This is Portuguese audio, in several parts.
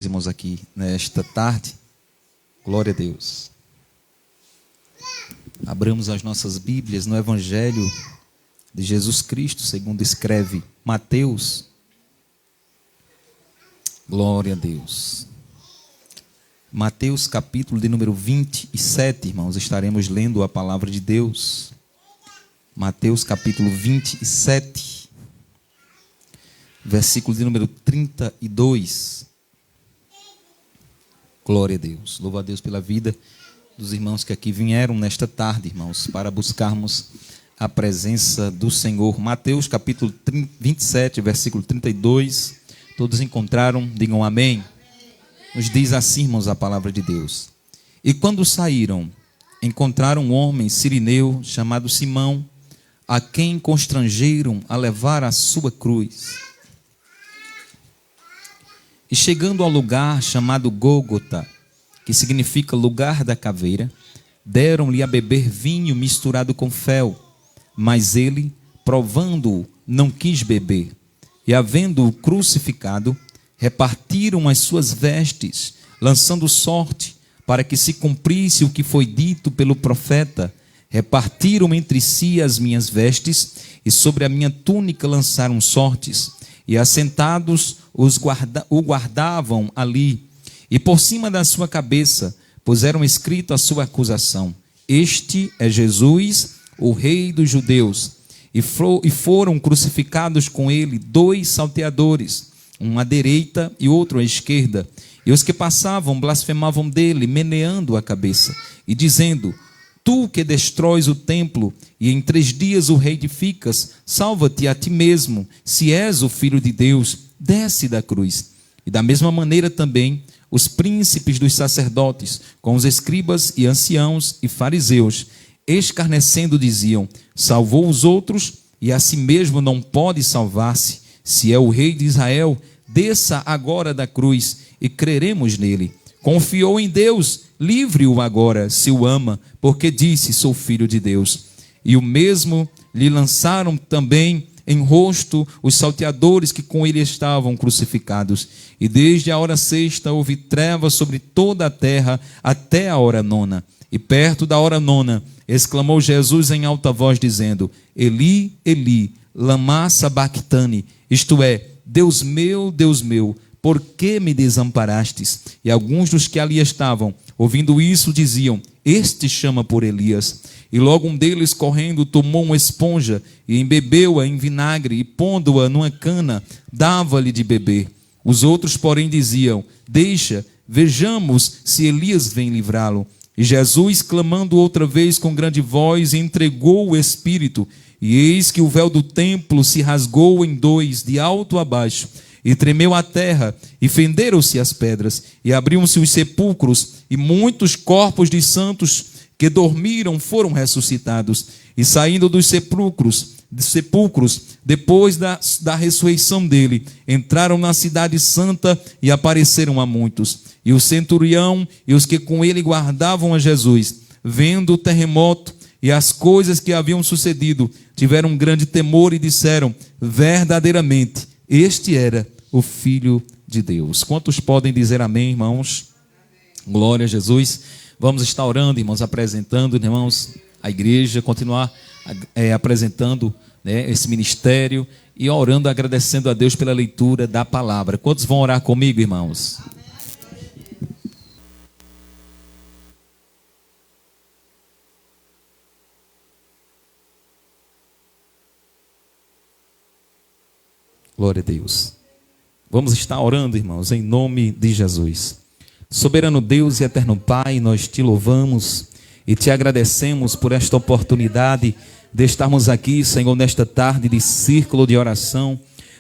Irmãos, aqui nesta tarde, glória a Deus. Abramos as nossas Bíblias no Evangelho de Jesus Cristo, segundo escreve Mateus. Glória a Deus. Mateus, capítulo de número 27, irmãos, estaremos lendo a palavra de Deus. Mateus, capítulo 27, versículo de número 32. Glória a Deus. Louvo a Deus pela vida dos irmãos que aqui vieram nesta tarde, irmãos, para buscarmos a presença do Senhor. Mateus capítulo 27, versículo 32. Todos encontraram? Digam amém. Nos diz assim, irmãos, a palavra de Deus. E quando saíram, encontraram um homem sirineu chamado Simão, a quem constrangeram a levar a sua cruz. E chegando ao lugar chamado Gólgota, que significa lugar da caveira, deram-lhe a beber vinho misturado com fel, mas ele, provando-o, não quis beber. E havendo-o crucificado, repartiram as suas vestes, lançando sorte, para que se cumprisse o que foi dito pelo profeta. Repartiram entre si as minhas vestes, e sobre a minha túnica lançaram sortes. E assentados o guardavam ali, e por cima da sua cabeça puseram escrito a sua acusação: Este é Jesus, o Rei dos Judeus. E foram crucificados com ele 2 salteadores, um à direita e outro à esquerda. E os que passavam blasfemavam dele, meneando a cabeça, e dizendo: Tu que destróis o templo, e em 3 dias o reedificas, salva-te a ti mesmo, se és o Filho de Deus, desce da cruz. E da mesma maneira também, os príncipes dos sacerdotes, com os escribas e anciãos e fariseus, escarnecendo diziam: Salvou os outros, e a si mesmo não pode salvar-se. Se é o Rei de Israel, desça agora da cruz, e creremos nele. Confiou em Deus, livre-o agora, se o ama, porque disse: Sou filho de Deus. E o mesmo lhe lançaram também em rosto os salteadores que com ele estavam crucificados. E desde a hora 6ª houve trevas sobre toda a terra até a hora 9ª. E perto da hora 9ª exclamou Jesus em alta voz, dizendo: Eli, Eli, lama sabachthani, isto é, Deus meu, por que me desamparastes? E alguns dos que ali estavam, ouvindo isso, diziam: Este chama por Elias. E logo um deles, correndo, tomou uma esponja e embebeu-a em vinagre, e pondo-a numa cana, dava-lhe de beber. Os outros, porém, diziam: Deixa, vejamos se Elias vem livrá-lo. E Jesus, clamando outra vez com grande voz, entregou o Espírito. E eis que o véu do templo se rasgou em 2, de alto a baixo, e tremeu a terra, e fenderam-se as pedras, e abriram-se os sepulcros, e muitos corpos de santos que dormiram foram ressuscitados. E saindo dos sepulcros, depois da ressurreição dele, entraram na cidade santa e apareceram a muitos. E o centurião e os que com ele guardavam a Jesus, vendo o terremoto e as coisas que haviam sucedido, tiveram um grande temor e disseram: Verdadeiramente, este era o Filho de Deus. Quantos podem dizer amém, irmãos? Amém. Glória a Jesus. Vamos estar orando, irmãos, apresentando, irmãos, a igreja, continuar apresentando, né, esse ministério e orando, agradecendo a Deus pela leitura da palavra. Quantos vão orar comigo, irmãos? Amém. Glória a Deus. Vamos estar orando, irmãos, em nome de Jesus. Soberano Deus e eterno Pai, nós te louvamos e te agradecemos por esta oportunidade de estarmos aqui, Senhor, nesta tarde de círculo de oração,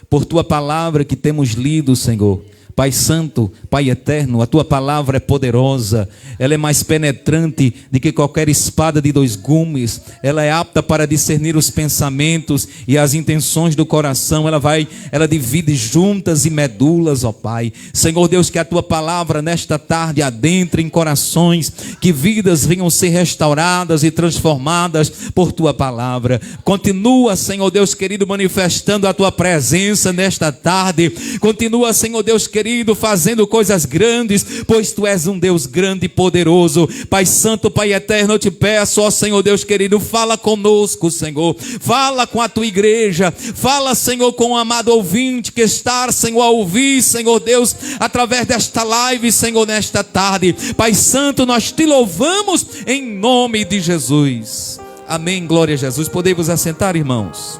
por tua palavra que temos lido, Senhor. Pai Santo, Pai Eterno, a tua palavra é poderosa, ela é mais penetrante do que qualquer espada de 2 gumes, ela é apta para discernir os pensamentos e as intenções do coração, ela divide juntas e medulas, ó Pai. Senhor Deus, que a tua palavra nesta tarde adentre em corações, que vidas venham ser restauradas e transformadas por tua palavra. Continua, Senhor Deus querido, manifestando a tua presença nesta tarde, continua, Senhor Deus querido, querido, fazendo coisas grandes, pois Tu és um Deus grande e poderoso. Pai Santo, Pai Eterno, eu te peço, ó Senhor Deus querido, fala conosco, Senhor. Fala com a Tua igreja. Fala, Senhor, com o amado ouvinte que está, Senhor, a ouvir, Senhor Deus, através desta live, Senhor, nesta tarde. Pai Santo, nós Te louvamos em nome de Jesus. Amém, glória a Jesus. Podemos assentar, irmãos?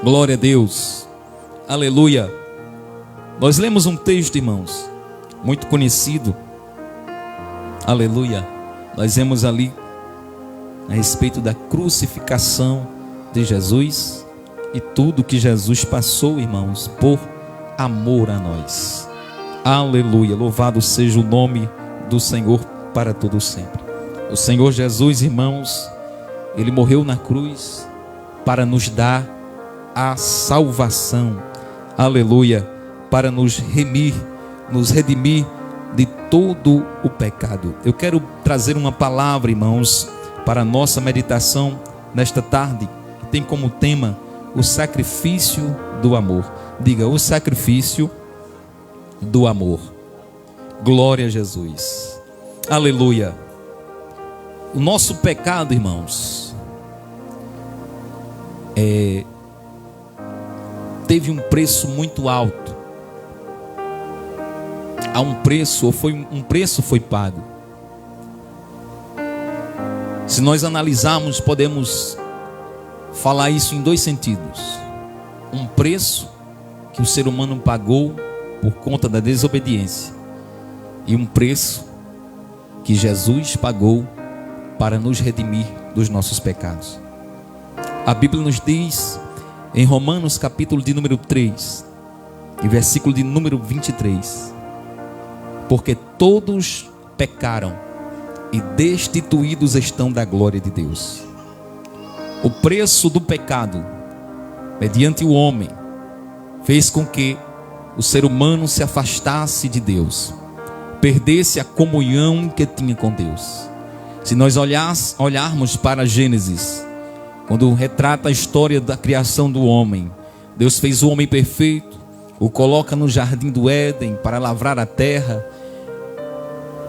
Glória a Deus. Aleluia. Nós lemos um texto, irmãos, muito conhecido. Aleluia. Nós vemos ali a respeito da crucificação de Jesus e tudo que Jesus passou, irmãos, por amor a nós. Aleluia. Louvado seja o nome do Senhor para todo sempre. O Senhor Jesus, irmãos, Ele morreu na cruz para nos dar a salvação. Aleluia. Para nos redimir de todo o pecado. Eu quero trazer uma palavra, irmãos, para a nossa meditação nesta tarde, que tem como tema o sacrifício do amor. Diga, o sacrifício do amor. Glória a Jesus. Aleluia. O nosso pecado, irmãos, teve um preço muito alto. Há um preço, ou um preço foi pago. Se nós analisarmos, podemos falar isso em dois sentidos. Um preço que o ser humano pagou por conta da desobediência, e um preço que Jesus pagou para nos redimir dos nossos pecados. A Bíblia nos diz em Romanos capítulo de número 3 e versículo de número 23: porque todos pecaram e destituídos estão da glória de Deus. O preço do pecado, mediante o homem, fez com que o ser humano se afastasse de Deus, perdesse a comunhão que tinha com Deus. Se nós olharmos para Gênesis, quando retrata a história da criação do homem, Deus fez o homem perfeito, o coloca no jardim do Éden para lavrar a terra.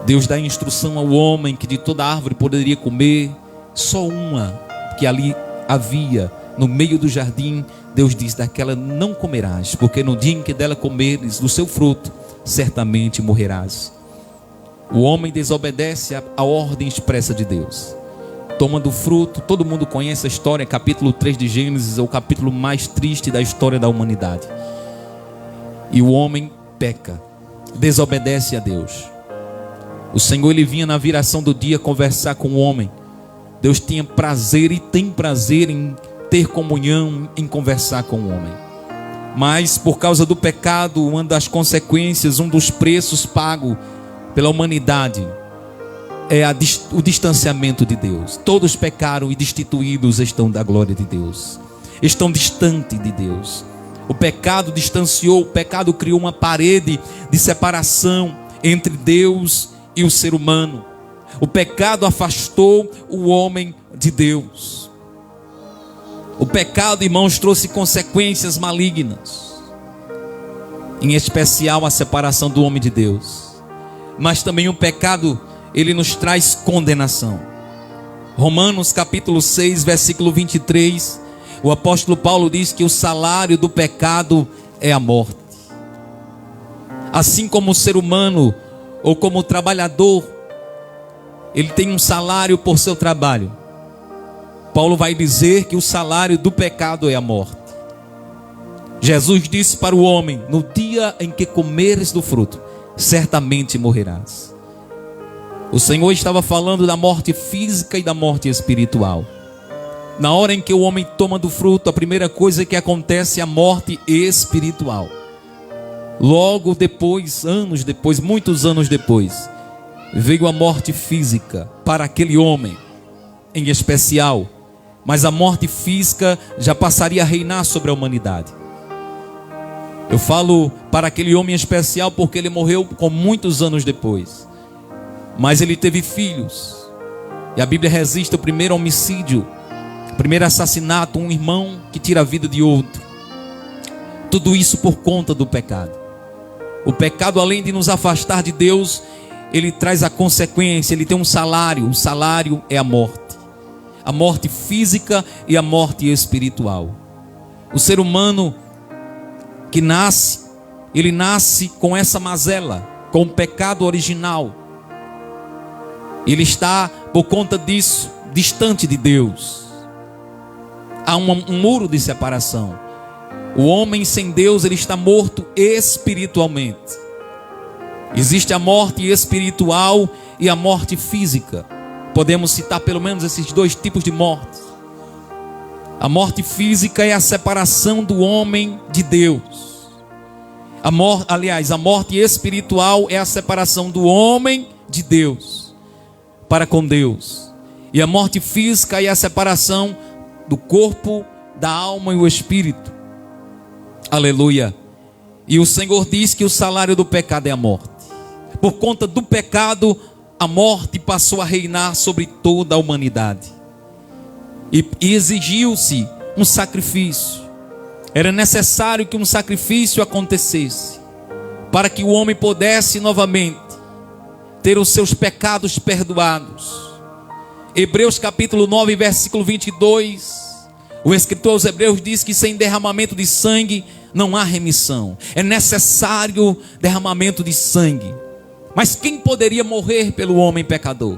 Deus dá instrução ao homem que de toda árvore poderia comer, só uma que ali havia no meio do jardim. Deus diz: daquela não comerás, porque no dia em que dela comeres do seu fruto, certamente morrerás. O homem desobedece à ordem expressa de Deus, toma do fruto. Todo mundo conhece a história, capítulo 3 de Gênesis, é o capítulo mais triste da história da humanidade. E o homem peca, desobedece a Deus. O Senhor, Ele vinha na viração do dia conversar com o homem. Deus tinha prazer e tem prazer em ter comunhão, em conversar com o homem. Mas por causa do pecado, uma das consequências, um dos preços pagos pela humanidade é o distanciamento de Deus. Todos pecaram e destituídos estão da glória de Deus, estão distantes de Deus. O pecado distanciou, o pecado criou uma parede de separação entre Deus e o ser humano. O pecado afastou o homem de Deus. O pecado, irmãos, trouxe consequências malignas, em especial a separação do homem de Deus. Mas também o pecado, ele nos traz condenação. Romanos capítulo 6, versículo 23, o apóstolo Paulo diz que o salário do pecado é a morte. Assim como o ser humano, ou como o trabalhador, ele tem um salário por seu trabalho, Paulo vai dizer que o salário do pecado é a morte. Jesus disse para o homem: no dia em que comeres do fruto, certamente morrerás. O Senhor estava falando da morte física e da morte espiritual. Na hora em que o homem toma do fruto, a primeira coisa que acontece é a morte espiritual. Logo depois, anos depois, muitos anos depois, veio a morte física para aquele homem em especial. Mas a morte física já passaria a reinar sobre a humanidade. Eu falo para aquele homem em especial porque ele morreu com muitos anos depois. Mas ele teve filhos. E a Bíblia registra o primeiro homicídio, o primeiro assassinato, um irmão que tira a vida de outro. Tudo isso por conta do pecado. O pecado, além de nos afastar de Deus, ele traz a consequência, ele tem um salário. O salário é a morte física e a morte espiritual. O ser humano que nasce, ele nasce com essa mazela, com o pecado original. Ele está, por conta disso, distante de Deus. Há um muro de separação. O homem sem Deus, ele está morto espiritualmente. Existe a morte espiritual e a morte física. Podemos citar pelo menos esses dois tipos de morte. A morte física é a separação do homem de Deus. A morte espiritual é a separação do homem de Deus para com Deus. E a morte física é a separação do corpo, da alma e o espírito. Aleluia. E o Senhor diz que o salário do pecado é a morte. Por conta do pecado, a morte passou a reinar sobre toda a humanidade. E exigiu-se um sacrifício. Era necessário que um sacrifício acontecesse, para que o homem pudesse novamente ter os seus pecados perdoados. Hebreus capítulo 9, versículo 22. O escritor aos Hebreus diz que sem derramamento de sangue não há remissão. É necessário derramamento de sangue. Mas quem poderia morrer pelo homem pecador?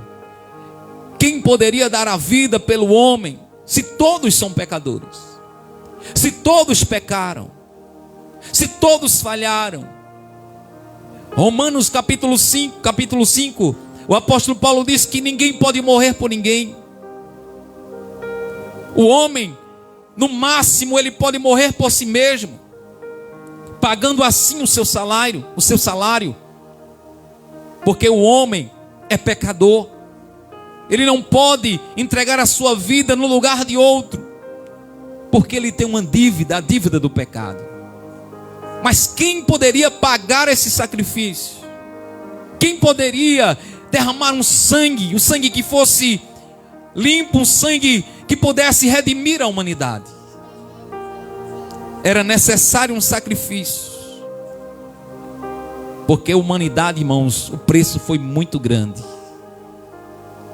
Quem poderia dar a vida pelo homem, se todos são pecadores? Se todos pecaram? Se todos falharam? Romanos capítulo 5, o apóstolo Paulo diz que ninguém pode morrer por ninguém. O homem, no máximo, ele pode morrer por si mesmo, pagando assim o seu salário, porque o homem é pecador. Ele não pode entregar a sua vida no lugar de outro, porque ele tem uma dívida, a dívida do pecado. Mas quem poderia pagar esse sacrifício? Quem poderia derramar um sangue que fosse limpo, um sangue que pudesse redimir a humanidade? Era necessário um sacrifício, porque a humanidade, irmãos, o preço foi muito grande,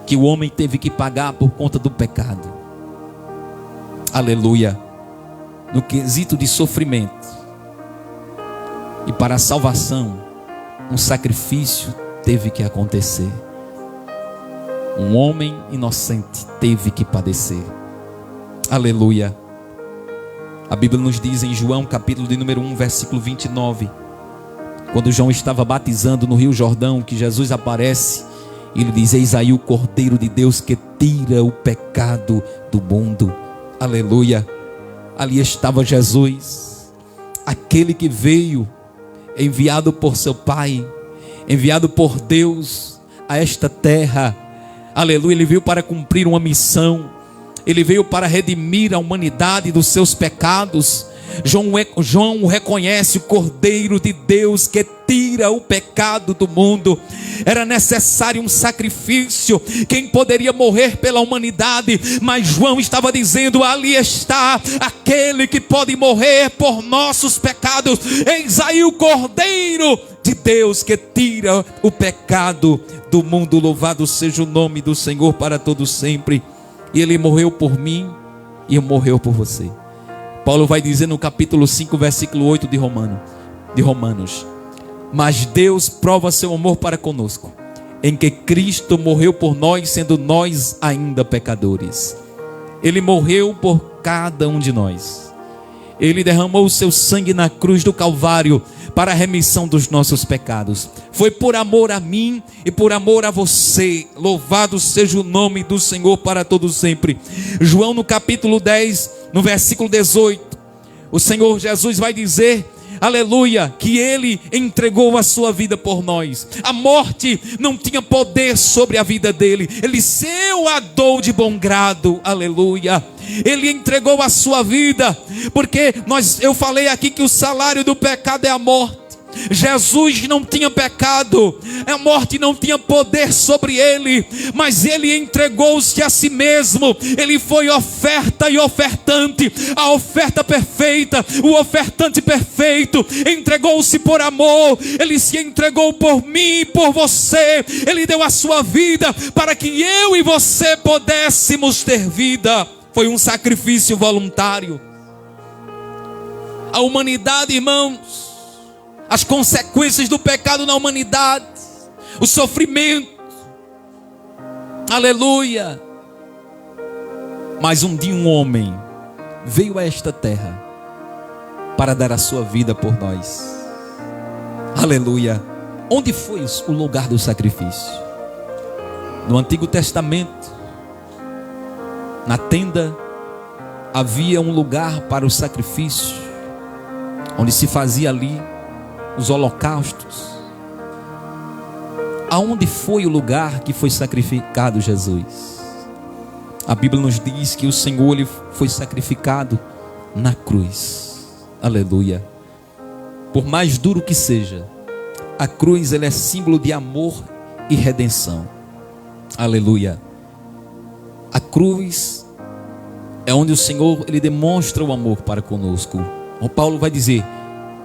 que o homem teve que pagar por conta do pecado. Aleluia. No quesito de sofrimento. E para a salvação, um sacrifício teve que acontecer. Um homem inocente teve que padecer. Aleluia. A Bíblia nos diz em João capítulo de número 1, versículo 29, quando João estava batizando no Rio Jordão, que Jesus aparece, e ele diz: eis aí o Cordeiro de Deus que tira o pecado do mundo. Aleluia. Ali estava Jesus, aquele que veio, enviado por seu Pai, enviado por Deus a esta terra. Aleluia. Ele veio para cumprir uma missão. Ele veio para redimir a humanidade dos seus pecados. João reconhece o Cordeiro de Deus que tira o pecado do mundo. Era necessário um sacrifício. Quem poderia morrer pela humanidade? Mas João estava dizendo: ali está aquele que pode morrer por nossos pecados. Eis aí o Cordeiro de Deus que tira o pecado do mundo. Louvado seja o nome do Senhor para todo sempre. E ele morreu por mim e morreu por você. Paulo vai dizer no capítulo 5, versículo 8 de Romanos: mas Deus prova seu amor para conosco, em que Cristo morreu por nós, sendo nós ainda pecadores. Ele morreu por cada um de nós. Ele derramou o seu sangue na cruz do Calvário para a remissão dos nossos pecados. Foi por amor a mim e por amor a você. Louvado seja o nome do Senhor para todo sempre. João no capítulo 10, no versículo 18, o Senhor Jesus vai dizer: aleluia, que Ele entregou a sua vida por nós. A morte não tinha poder sobre a vida dele. Ele seu a dou de bom grado. Aleluia. Ele entregou a sua vida, porque eu falei aqui que o salário do pecado é a morte. Jesus não tinha pecado, a morte não tinha poder sobre ele, mas ele entregou-se a si mesmo. Ele foi oferta e ofertante, a oferta perfeita, o ofertante perfeito. Entregou-se por amor, ele se entregou por mim e por você. Ele deu a sua vida para que eu e você pudéssemos ter vida. Foi um sacrifício voluntário. A humanidade, irmãos, as consequências do pecado na humanidade, o sofrimento, aleluia. Mas um dia um homem veio a esta terra para dar a sua vida por nós, aleluia. Onde foi o lugar do sacrifício? No Antigo Testamento, na tenda, havia um lugar para o sacrifício, onde se fazia ali os holocaustos. Aonde foi o lugar que foi sacrificado Jesus? A Bíblia nos diz que o Senhor ele foi sacrificado na cruz, aleluia. Por mais duro que seja, a cruz ela é símbolo de amor e redenção, aleluia. A cruz é onde o Senhor ele demonstra o amor para conosco. O Paulo vai dizer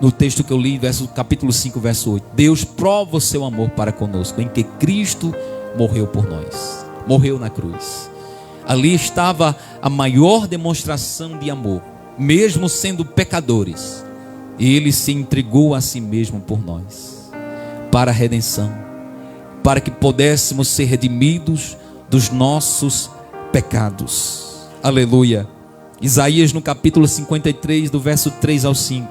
no texto que eu li, capítulo 5, verso 8: Deus prova o seu amor para conosco, em que Cristo morreu por nós, morreu na cruz. Ali estava a maior demonstração de amor, mesmo sendo pecadores, e Ele se entregou a si mesmo por nós, para a redenção, para que pudéssemos ser redimidos dos nossos pecados, aleluia. Isaías no capítulo 53, do verso 3 ao 5,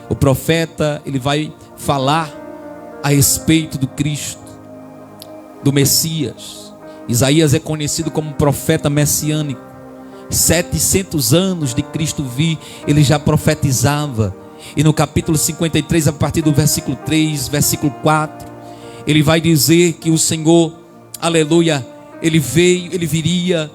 o profeta ele vai falar a respeito do Cristo, do Messias. Isaías é conhecido como profeta messiânico. 700 anos de Cristo vir, ele já profetizava. E no capítulo 53, a partir do versículo 3, versículo 4, ele vai dizer que o Senhor, aleluia, ele veio, ele viria.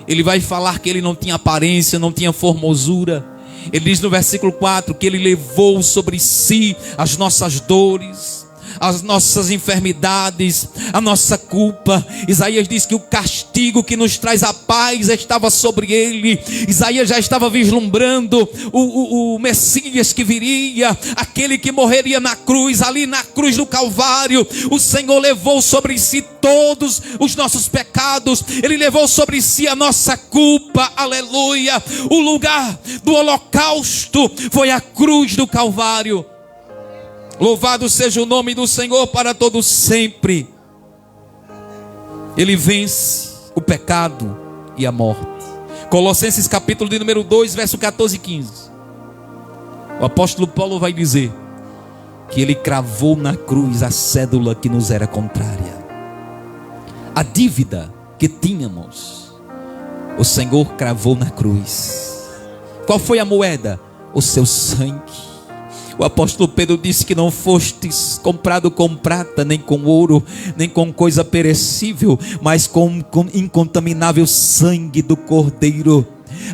Ele vai falar que ele não tinha aparência, não tinha formosura. Ele diz no versículo 4 que ele levou sobre si as nossas dores, as nossas enfermidades, a nossa culpa. Isaías diz que o castigo que nos traz a paz estava sobre ele. Isaías já estava vislumbrando o Messias que viria, aquele que morreria na cruz, ali na cruz do Calvário. O Senhor levou sobre si todos os nossos pecados, ele levou sobre si a nossa culpa, aleluia. O lugar do holocausto foi a cruz do Calvário. Louvado seja o nome do Senhor para todo sempre. Ele vence o pecado e a morte. Colossenses capítulo de número 2, verso 14 e 15. O apóstolo Paulo vai dizer que ele cravou na cruz a cédula que nos era contrária. A dívida que tínhamos, o Senhor cravou na cruz. Qual foi a moeda? O seu sangue. O apóstolo Pedro disse que não fostes comprado com prata, nem com ouro, nem com coisa perecível, mas com incontaminável sangue do Cordeiro.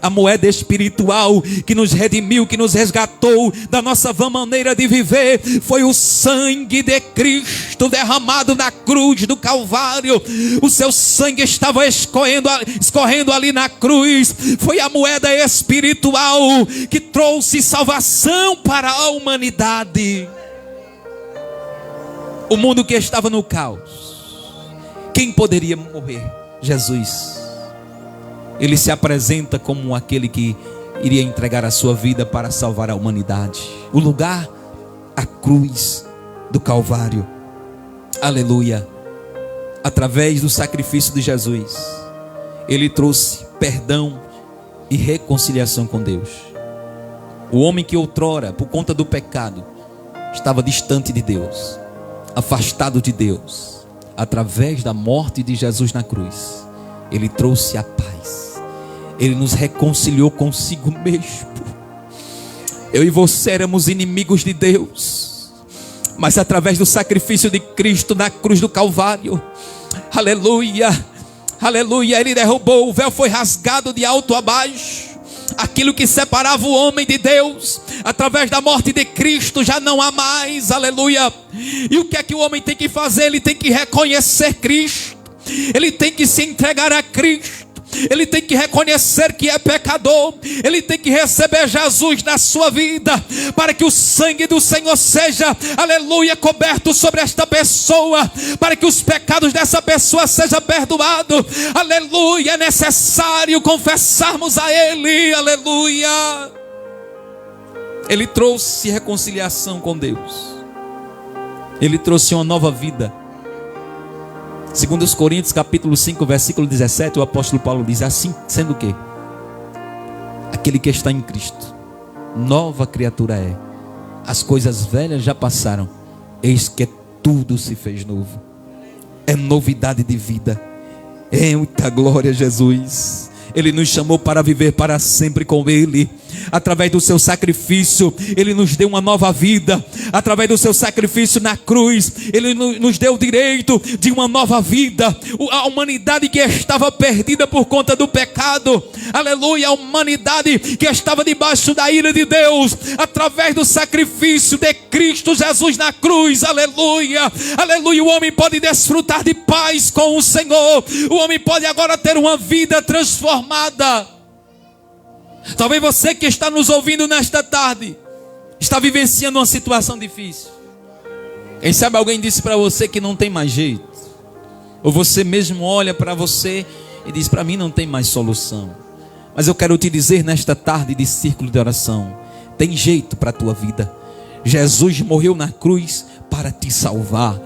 A moeda espiritual que nos redimiu, que nos resgatou da nossa vã maneira de viver, foi o sangue de Cristo derramado na cruz do Calvário. O seu sangue estava escorrendo ali na cruz. Foi a moeda espiritual que trouxe salvação para a humanidade. O mundo que estava no caos, quem poderia morrer? Jesus. Ele se apresenta como aquele que iria entregar a sua vida para salvar a humanidade. O lugar, a cruz do Calvário. Aleluia. Através do sacrifício de Jesus, ele trouxe perdão e reconciliação com Deus. O homem que outrora, por conta do pecado, estava distante de Deus, afastado de Deus, através da morte de Jesus na cruz, ele trouxe a paz. Ele nos reconciliou consigo mesmo. Eu e você éramos inimigos de Deus, mas através do sacrifício de Cristo na cruz do Calvário, aleluia, aleluia, ele derrubou, o véu foi rasgado de alto a baixo. Aquilo que separava o homem de Deus, através da morte de Cristo, já não há mais, aleluia. E o que é que o homem tem que fazer? Ele tem que reconhecer Cristo, ele tem que se entregar a Cristo, ele tem que reconhecer que é pecador, ele tem que receber Jesus na sua vida, para que o sangue do Senhor seja, aleluia, coberto sobre esta pessoa, para que os pecados dessa pessoa sejam perdoados, aleluia. É necessário confessarmos a Ele, aleluia. Ele trouxe reconciliação com Deus, Ele trouxe uma nova vida. Segundo os Coríntios capítulo 5 versículo 17, o apóstolo Paulo diz assim, sendo que aquele que está em Cristo, nova criatura é, as coisas velhas já passaram, eis que tudo se fez novo. É novidade de vida. Eita glória a Jesus. Ele nos chamou para viver para sempre com Ele. Através do seu sacrifício, Ele nos deu uma nova vida. Através do seu sacrifício na cruz, Ele nos deu o direito de uma nova vida. A humanidade que estava perdida por conta do pecado, aleluia, a humanidade que estava debaixo da ira de Deus, através do sacrifício de Cristo Jesus na cruz, aleluia, aleluia, o homem pode desfrutar de paz com o Senhor. O homem pode agora ter uma vida transformada. Talvez você que está nos ouvindo nesta tarde está vivenciando uma situação difícil. Quem sabe alguém disse para você que não tem mais jeito, ou você mesmo olha para você e diz: para mim não tem mais solução. Mas eu quero te dizer nesta tarde de círculo de oração, tem jeito para a tua vida. Jesus morreu na cruz para te salvar.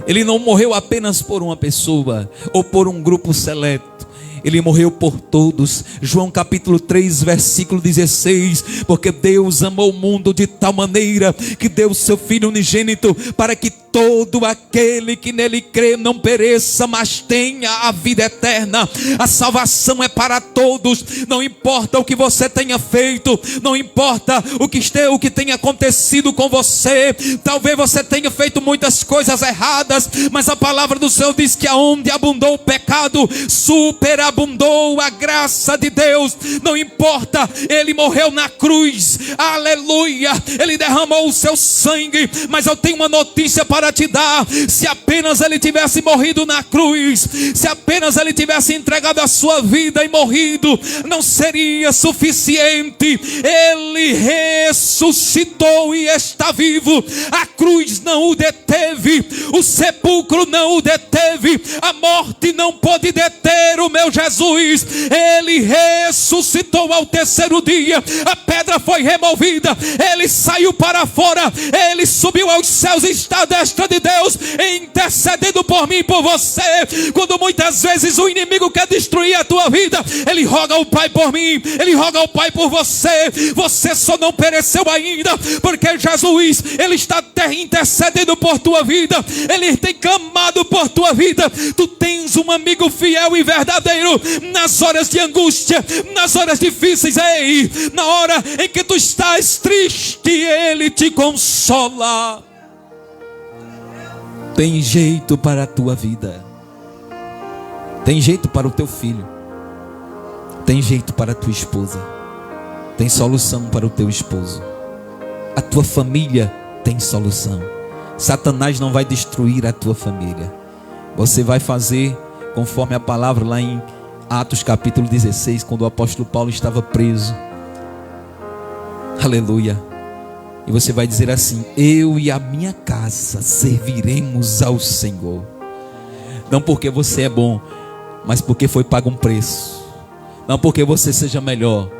Ele não morreu apenas por uma pessoa ou por um grupo seleto. Ele morreu por todos. João capítulo 3 versículo 16. Porque Deus amou o mundo de tal maneira que deu o seu Filho unigênito, para que todo aquele que nele crê não pereça, mas tenha a vida eterna. A salvação é para todos. Não importa o que você tenha feito, não importa o que tenha acontecido com você. Talvez você tenha feito muitas coisas erradas, mas a palavra do Senhor diz que aonde abundou o pecado, superabundou a graça de Deus. Não importa, Ele morreu na cruz, aleluia, Ele derramou o seu sangue. Mas eu tenho uma notícia para te dar: se apenas Ele tivesse morrido na cruz, se apenas Ele tivesse entregado a sua vida e morrido, não seria suficiente. Ele ressuscitou e está vivo. A cruz não o deteve, o sepulcro não o deteve, a morte não pode deter o meu Jesus. Ele ressuscitou ao terceiro dia, a pedra foi removida, Ele saiu para fora, Ele subiu aos céus e está à destra de Deus, intercedendo por mim e por você. Quando muitas vezes o inimigo quer destruir a tua vida, ele roga ao Pai por mim, ele roga ao Pai por você. Você só não pereceu ainda, porque Jesus, Ele está intercedendo por tua vida, Ele tem clamado por tua vida. Tu tens um amigo fiel e verdadeiro nas horas de angústia, nas horas difíceis. Ei, na hora em que tu estás triste, Ele te consola. Tem jeito para a tua vida, tem jeito para o teu filho, tem jeito para a tua esposa, tem solução para o teu esposo. A tua família tem solução. Satanás não vai destruir a tua família. Você vai fazer conforme a palavra lá em Atos capítulo 16, quando o apóstolo Paulo estava preso. Aleluia. E você vai dizer assim: eu e a minha casa serviremos ao Senhor. Não porque você é bom, mas porque foi pago um preço. Não porque você seja melhor,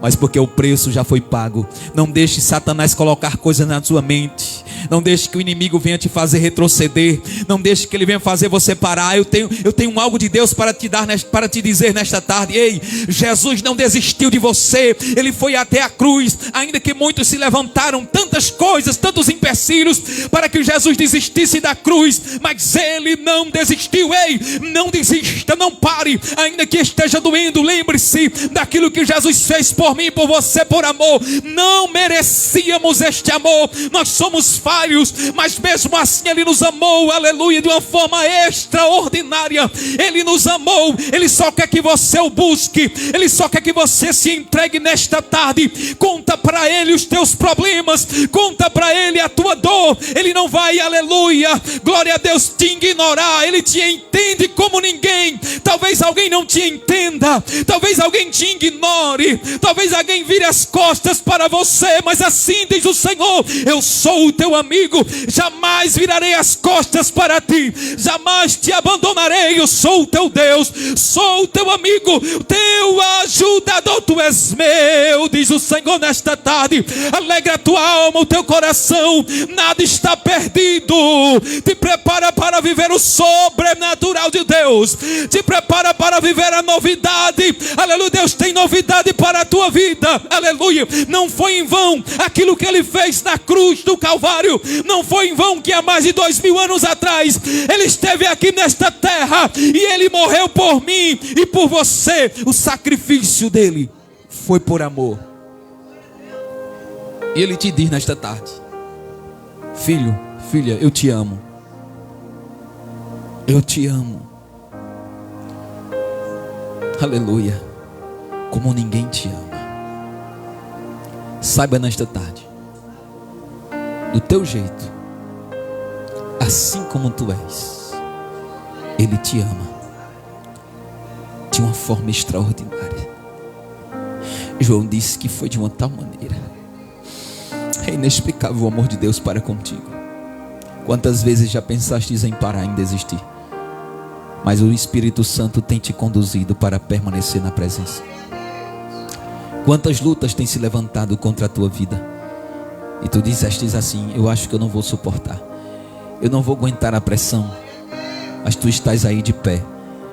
mas porque o preço já foi pago. Não deixe Satanás colocar coisas na sua mente. Não deixe que o inimigo venha te fazer retroceder. Não deixe que ele venha fazer você parar. Eu tenho algo de Deus para te dar, para te dizer nesta tarde. Ei, Jesus não desistiu de você. Ele foi até a cruz. Ainda que muitos se levantaram, tantas coisas, tantos empecilhos, para que Jesus desistisse da cruz, mas Ele não desistiu. Ei, não desista, não pare. Ainda que esteja doendo, lembre-se daquilo que Jesus fez por mim, por você, por amor. Não merecíamos este amor. Nós somos falhos, falhos, mas mesmo assim Ele nos amou, aleluia, de uma forma extraordinária. Ele nos amou, Ele só quer que você o busque, Ele só quer que você se entregue nesta tarde. Conta para Ele os teus problemas, conta para Ele a tua dor. Ele não vai, aleluia, glória a Deus, te ignorar. Ele te entende como ninguém. Talvez alguém não te entenda, talvez alguém te ignore, talvez alguém vire as costas para você, mas assim diz o Senhor: eu sou o teu amigo, jamais virarei as costas para ti, jamais te abandonarei. Eu sou o teu Deus, sou o teu amigo, teu ajudador. Tu és meu, diz o Senhor nesta tarde. Alegra a tua alma, o teu coração, nada está perdido. Te prepara para viver o sobrenatural de Deus, te prepara para viver a novidade. Aleluia, Deus tem novidade para a tua vida, aleluia. Não foi em vão aquilo que Ele fez na cruz do Calvário, não foi em vão que há mais de 2000 anos atrás Ele esteve aqui nesta terra e Ele morreu por mim e por você. O sacrifício dele foi por amor. E Ele te diz nesta tarde: filho, filha, eu te amo, eu te amo, aleluia, como ninguém te ama. Saiba nesta tarde, do teu jeito, assim como tu és, Ele te ama de uma forma extraordinária. João disse que foi de uma tal maneira. É inexplicável o amor de Deus para contigo. Quantas vezes já pensastes em parar, em desistir, mas o Espírito Santo tem te conduzido para permanecer na presença. Quantas lutas têm se levantado contra a tua vida e tu dissestes assim: eu acho que eu não vou suportar, eu não vou aguentar a pressão. Mas tu estás aí de pé,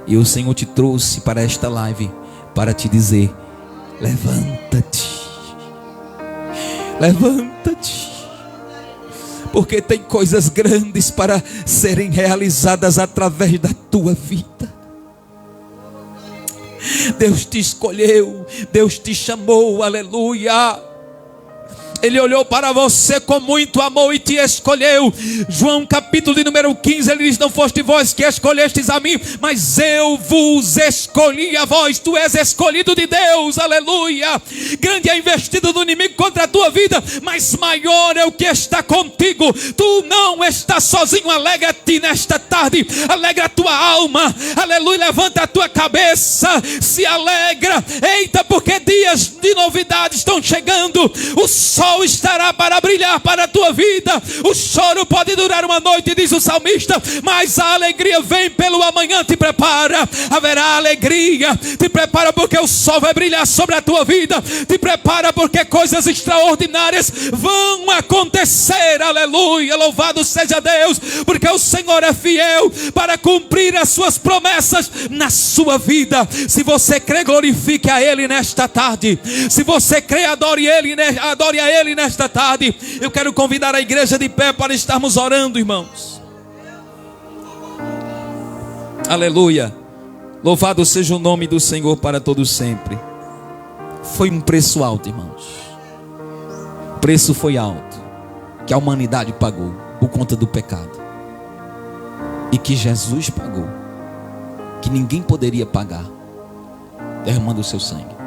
e o Senhor te trouxe para esta live para te dizer: levanta-te, levanta-te, porque tem coisas grandes para serem realizadas através da tua vida. Deus te escolheu, Deus te chamou, aleluia. Ele olhou para você com muito amor e te escolheu. João capítulo de número 15, ele diz: não foste vós que escolhestes a mim, mas eu vos escolhi a vós. Tu és escolhido de Deus, aleluia. Grande é a investida do inimigo contra a tua vida, mas maior é o que está contigo. Tu não estás sozinho. Alegra-te nesta tarde, alegra a tua alma, aleluia. Levanta a tua cabeça, se alegra, eita, porque dias de novidade estão chegando. O sol estará para brilhar para a tua vida. O choro pode durar uma noite, diz o salmista, mas a alegria vem pelo amanhã. Te prepara, haverá alegria. Te prepara, porque o sol vai brilhar sobre a tua vida. Te prepara, porque coisas extraordinárias vão acontecer, aleluia. Louvado seja Deus, porque o Senhor é fiel para cumprir as suas promessas na sua vida. Se você crê, glorifique a Ele nesta tarde. Se você crê, adore a Ele nesta tarde. Eu quero convidar a igreja de pé para estarmos orando, irmãos. Aleluia. Louvado seja o nome do Senhor para todos sempre. Foi um preço alto, irmãos. O preço foi alto, que a humanidade pagou por conta do pecado, e que Jesus pagou, que ninguém poderia pagar, derramando o seu sangue.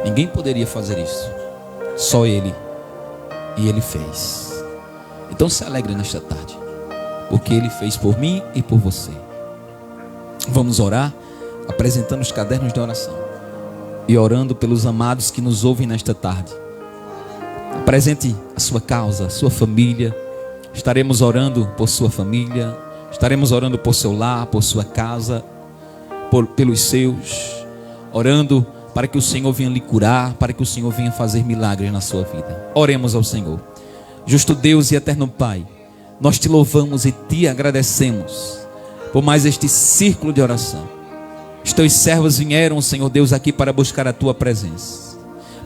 Ninguém poderia fazer isso, só Ele, e Ele fez. Então se alegre nesta tarde, porque Ele fez por mim e por você. Vamos orar, apresentando os cadernos de oração e orando pelos amados que nos ouvem nesta tarde. Apresente a sua causa, a sua família. Estaremos orando por sua família, estaremos orando por seu lar, por sua casa, pelos seus, orando para que o Senhor venha lhe curar, para que o Senhor venha fazer milagres na sua vida. Oremos ao Senhor. Justo Deus e eterno Pai, nós te louvamos e te agradecemos por mais este círculo de oração. Os teus servos vieram, Senhor Deus, aqui para buscar a tua presença.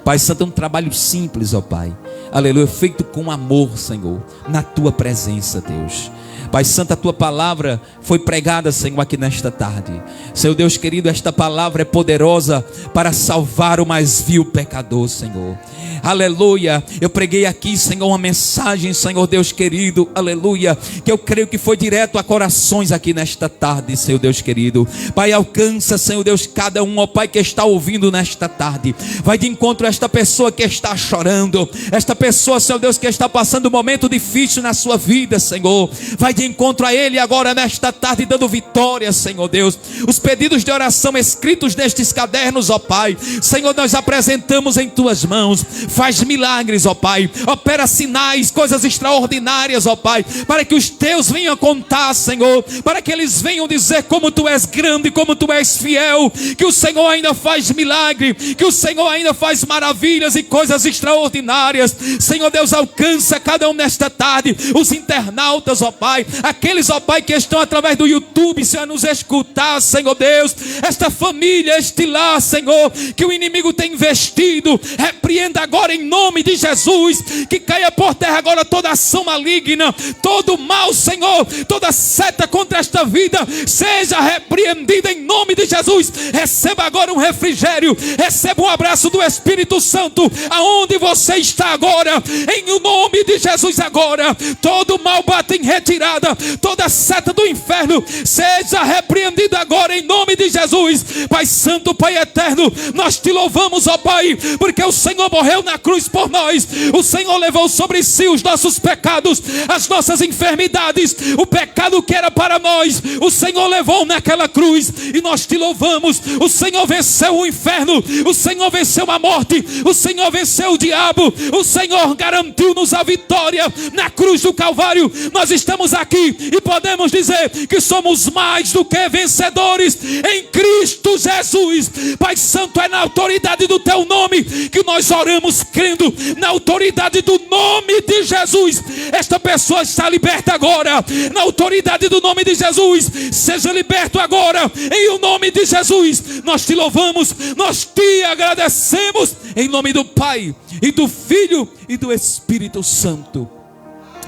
Pai Santo, é um trabalho simples, ó Pai, aleluia, feito com amor, Senhor, na tua presença, Deus. Pai Santo, a tua palavra foi pregada, Senhor, aqui nesta tarde. Senhor Deus querido, esta palavra é poderosa para salvar o mais vil pecador, Senhor. Aleluia. Eu preguei aqui, Senhor, uma mensagem, Senhor Deus querido, aleluia, que eu creio que foi direto a corações aqui nesta tarde, Senhor Deus querido. Pai, alcança, Senhor Deus, cada um, ó Pai, que está ouvindo nesta tarde. Vai de encontro a esta pessoa que está chorando, esta pessoa, Senhor Deus, que está passando um momento difícil na sua vida, Senhor. Vai de encontro a ele agora nesta tarde, dando vitória, Senhor Deus. Os pedidos de oração escritos nestes cadernos, ó Pai, Senhor, nós apresentamos em tuas mãos. Faz milagres, ó Pai. Opera sinais, coisas extraordinárias, ó Pai, para que os teus venham contar, Senhor, para que eles venham dizer como tu és grande, como tu és fiel, que o Senhor ainda faz milagre, que o Senhor ainda faz maravilhas e coisas extraordinárias. Senhor Deus, alcança cada um nesta tarde, os internautas, ó Pai, aqueles, ó Pai, que estão através do YouTube, Senhor, nos escutar, Senhor Deus, esta família, este lar, Senhor, que o inimigo tem investido, repreenda agora em nome de Jesus, que caia por terra agora toda ação maligna, todo mal, Senhor, toda seta contra esta vida, seja repreendida em nome de Jesus. Receba agora um refrigério, receba um abraço do Espírito Santo, aonde você está agora, em nome de Jesus agora, todo mal bate em retirada, toda seta do inferno, seja repreendida agora em nome de Jesus. Pai Santo, Pai Eterno, nós te louvamos, ó Pai, porque o Senhor morreu na cruz por nós, o Senhor levou sobre si os nossos pecados, as nossas enfermidades, o pecado que era para nós, o Senhor levou naquela cruz, e nós te louvamos. O Senhor venceu o inferno, o Senhor venceu a morte, o Senhor venceu o diabo, o Senhor garantiu-nos a vitória na cruz do Calvário. Nós estamos aqui e podemos dizer que somos mais do que vencedores em Cristo Jesus. Pai Santo, é na autoridade do teu nome que nós oramos, crendo na autoridade do nome de Jesus. Esta pessoa está liberta agora, na autoridade do nome de Jesus. Seja liberto agora, em o nome de Jesus. Nós te louvamos, nós te agradecemos, em nome do Pai, e do Filho, e do Espírito Santo.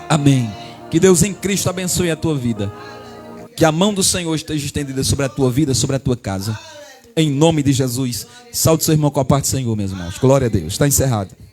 Amém. Que Deus em Cristo abençoe a tua vida. Que a mão do Senhor esteja estendida sobre a tua vida, sobre a tua casa. Em nome de Jesus. Saúde seu irmão com a parte do Senhor, meus irmãos. Glória a Deus. Está encerrado.